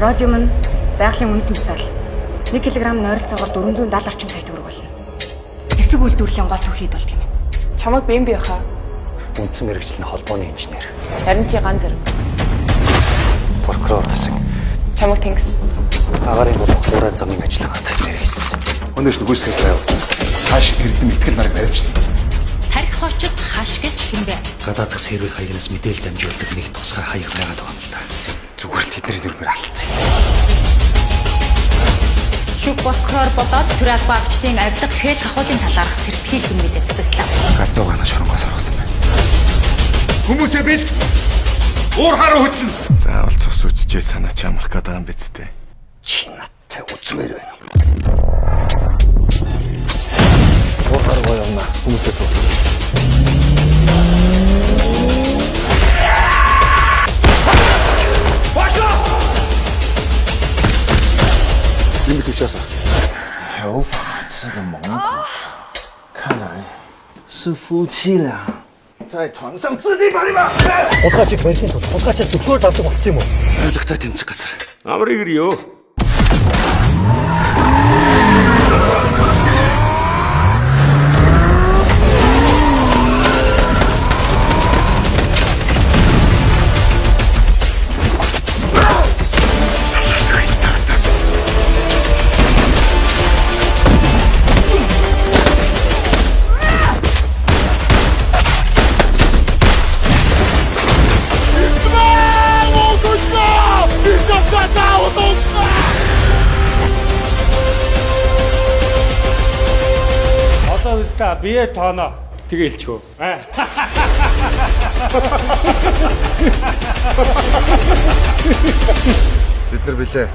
Родиум нь байгалийн үнэт металл. 1 кг-ны ойролцоогоор 470 орчим сая төгрөг болно. Зэвсэг үйлдвэрлэлийн гол түүхийд болдог юм. Чамайг би хаа. Үндсэн мэргэжлийн холбооны инженер. Харин чи ганц зэрэг. Прокурор гэсэн. Чамайг тэнгис. Агарын болох ураа замын ажиллагаанд нэрийсэн. Өнөөс нүгүйсгэл байв. Хаш эрдэм итгэл нарыг баримжлаа. Тарих очод хаш гэж хинбэ. Гадаадх сервер хаягнаас мэдээлэл дамжуулдаг нэг тусгай хаяг байгаад байгаа юм л да. Зүгээр л тэдний нүрмээр алдсан. Шүх прокурор болоод төр албаагчдын авилга хээж хахуулын талаарх сэртгийл юм мэдээ цэцэглэв. Галзуу гана шоронгоос оргосон байна. Хүмүүсээ бил уур хараа хөдлөн. Заавал цус үжижээ санаа чамрах гэдэг юм биз дээ. Чи надтай үзмээр байна. Уур хараа явна. Хүмүүсээ цуг.你们可以下山。有法治的蒙古，看来是夫妻俩在床上自立把你们。 Удаач бэлгийн тул удаач төчөөр давдаг болсон юм уу? Ойлгохтой тэмцэх газар. Амрыг ирё. Одоо бие тооно тэгэлчгөө. Бид нар билээ.